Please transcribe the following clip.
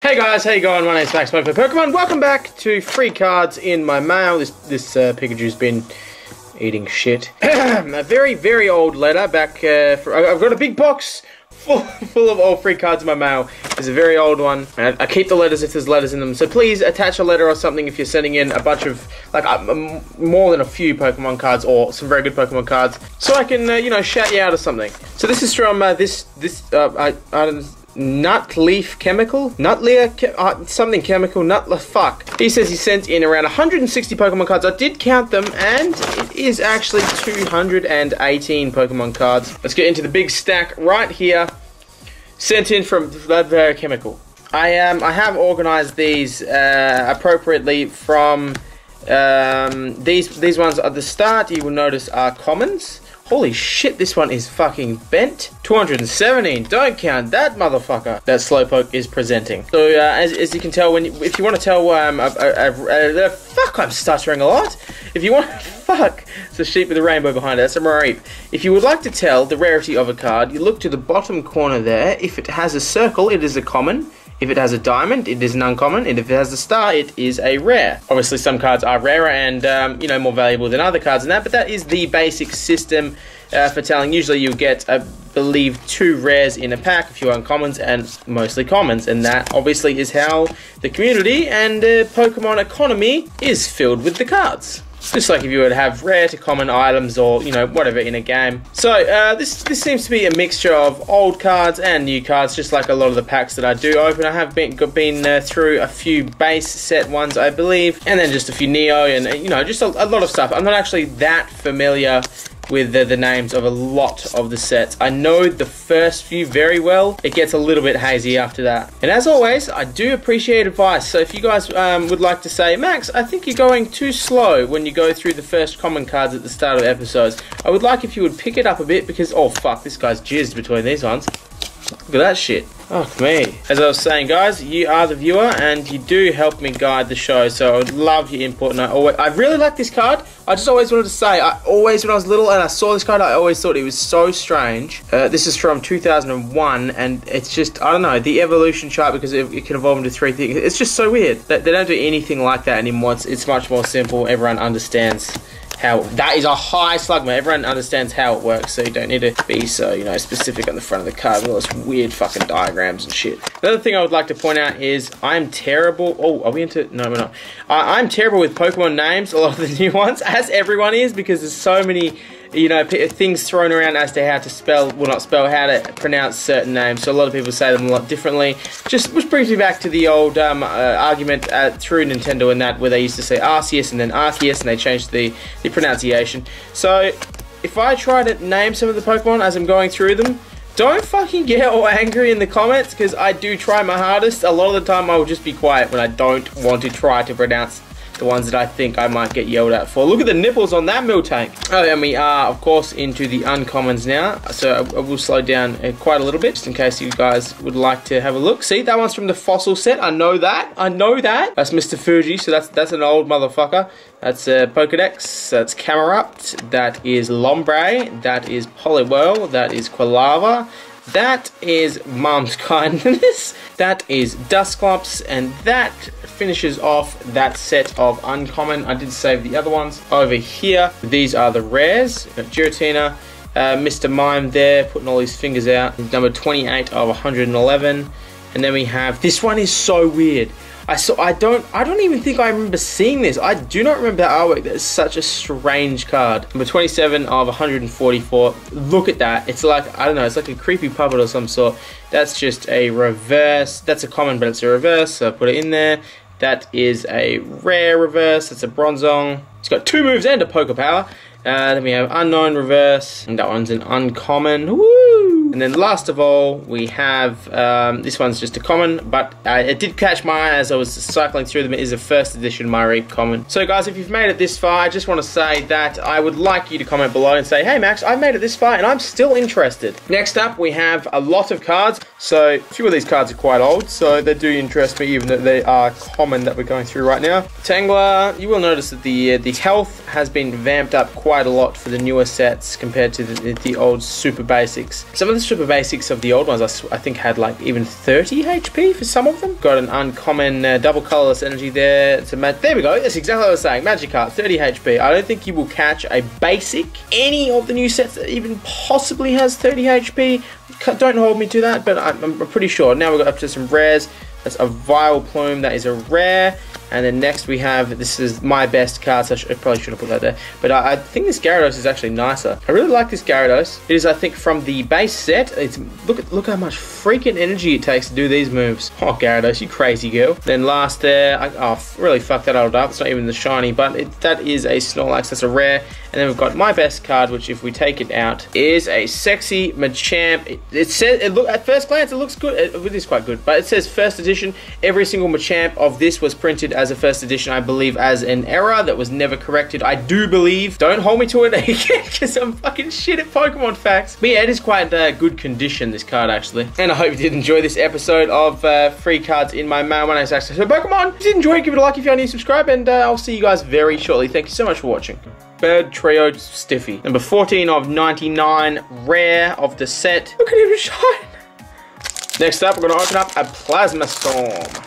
Hey guys, how you going? My name's maxmoefoPokemon. Welcome back to free cards in my mail. This Pikachu's been eating shit. A very old letter back. I've got a big box full of old free cards in my mail. It's a very old one. I keep the letters if there's letters in them. So please attach a letter or something if you're sending in a bunch of more than a few Pokemon cards or some very good Pokemon cards, so I can you know, shout you out or something. So this is from Nutleaf Chemical? Something chemical, fuck. He says he sent in around 160 Pokemon cards. I did count them, and it is actually 218 Pokemon cards. Let's get into the big stack right here. Sent in from that chemical. I have organized these appropriately from these ones at the start. You will notice are commons. Holy shit, this one is fucking bent. 217, don't count that motherfucker. That Slowpoke is presenting. So as you can tell, if you want to tell, fuck, I'm stuttering a lot. If you want, fuck, it's a sheep with a rainbow behind it, that's a Mareep. If you would like to tell the rarity of a card, you look to the bottom corner there. If it has a circle, it is a common. If it has a diamond, it is an uncommon, and if it has a star, it is a rare. Obviously, some cards are rarer and, you know, more valuable than other cards and that, but that is the basic system for telling. Usually you'll get, I believe, 2 rares in a pack, a few uncommons, and mostly commons, and that obviously is how the community and Pokemon economy is filled with the cards. Just like if you would have rare to common items or, you know, whatever in a game. So, this seems to be a mixture of old cards and new cards, just like a lot of the packs that I do open. I have been through a few base set ones, I believe, and then just a few Neo and, you know, just a lot of stuff. I'm not actually that familiar with the names of a lot of the sets. I know the first few very well. It gets a little bit hazy after that. And as always, I do appreciate advice. So if you guys would like to say, Max, I think you're going too slow when you go through the first common cards at the start of episodes. I would like if you would pick it up a bit because, oh fuck, this guy's jizzed between these ones. Look at that shit. Oh, me. As I was saying, guys, you are the viewer and you do help me guide the show, so I would love your input. And I really like this card. I just always wanted to say, when I was little and I saw this card, I always thought it was so strange. This is from 2001 and it's just, I don't know, the evolution chart, because it can evolve into 3 things. It's just so weird. They don't do anything like that anymore. It's much more simple. Everyone understands how that is a high slugma. Everyone understands how it works, so you don't need to be so, you know, specific on the front of the card with all this weird fucking diagrams and shit. Another thing I would like to point out is I'm terrible. Oh, are we into? No, we're not. I'm terrible with Pokemon names. A lot of the new ones, as everyone is, because there's so many, you know, things thrown around as to how to spell, well, not spell, how to pronounce certain names. So a lot of people say them a lot differently. Which brings me back to the old argument through Nintendo and that, where they used to say Arceus and then Arceus, and they changed the pronunciation. So if I try to name some of the Pokemon as I'm going through them, don't fucking get all angry in the comments, because I do try my hardest. A lot of the time I will just be quiet when I don't want to try to pronounce the ones that I think I might get yelled at for. Look at the nipples on that Miltank. Oh, and we are, of course, into the uncommons now. So I will slow down quite a little bit, just in case you guys would like to have a look. See, that one's from the fossil set. I know that. I know that. That's Mr. Fuji, so that's an old motherfucker. That's Pokedex. That's Camerupt. That is Lombre. That is Poliwhirl. That is Quilava. That is Mom's Kindness. That is Dusclops, and that finishes off that set of uncommon. I did save the other ones over here. These are the rares. We've got Giratina, Mr. Mime there, putting all his fingers out. Number 28 of 111. And then we have, this one is so weird. I don't even think I remember seeing this. I do not remember that artwork. That is such a strange card. Number 27 of 144. Look at that. It's like, I don't know, it's like a creepy puppet or some sort. That's just a reverse. That's a common, but it's a reverse, so I put it in there. That is a rare reverse. That's a Bronzong. It's got 2 moves and a Poke Power. Then we have Unknown reverse, and that one's an uncommon. Woo! And then last of all, we have, this one's just a common, but it did catch my eye as I was cycling through them. It is a first edition Mareep common. So guys, if you've made it this far, I just want to say that I would like you to comment below and say, hey Max, I've made it this far and I'm still interested. Next up, we have a lot of cards. So a few of these cards are quite old, so they do interest me, even though they are common that we're going through right now. Tangler, you will notice that the health has been vamped up quite a lot for the newer sets compared to the old super basics. Some of this super basics of the old ones, I think had like even 30 HP for some of them. Got an uncommon double colorless energy there. There we go. That's exactly what I was saying. Magikarp, 30 HP. I don't think you will catch a basic any of the new sets that even possibly has 30 HP. Don't hold me to that, but I'm pretty sure. Now we've got up to some rares. That's a Vileplume, that is a rare. And then next we have, this is my best card, so I probably shouldn't have put that there. But I think this Gyarados is actually nicer. I really like this Gyarados. It is, I think, from the base set. Look how much freaking energy it takes to do these moves. Oh, Gyarados, you crazy girl. Then last there, really fucked that all up. It's not even the shiny, but that is a Snorlax. That's a rare. And then we've got my best card, which if we take it out, is a sexy Machamp. It says, at first glance, it looks good. It is quite good, but it says first edition. Every single Machamp of this was printed as a first edition, I believe, as an error that was never corrected. I do believe. Don't hold me to it again, because I'm fucking shit at Pokemon facts. But yeah, it is quite good condition, this card, actually. And I hope you did enjoy this episode of free cards in my mail. My name is Access to Pokemon. If you did enjoy it, give it a like if you are new, subscribe, and I'll see you guys very shortly. Thank you so much for watching. Bird Trio Stiffy. Number 14 of 99, rare of the set. Look at him shine. Next up, we're going to open up a Plasma Storm.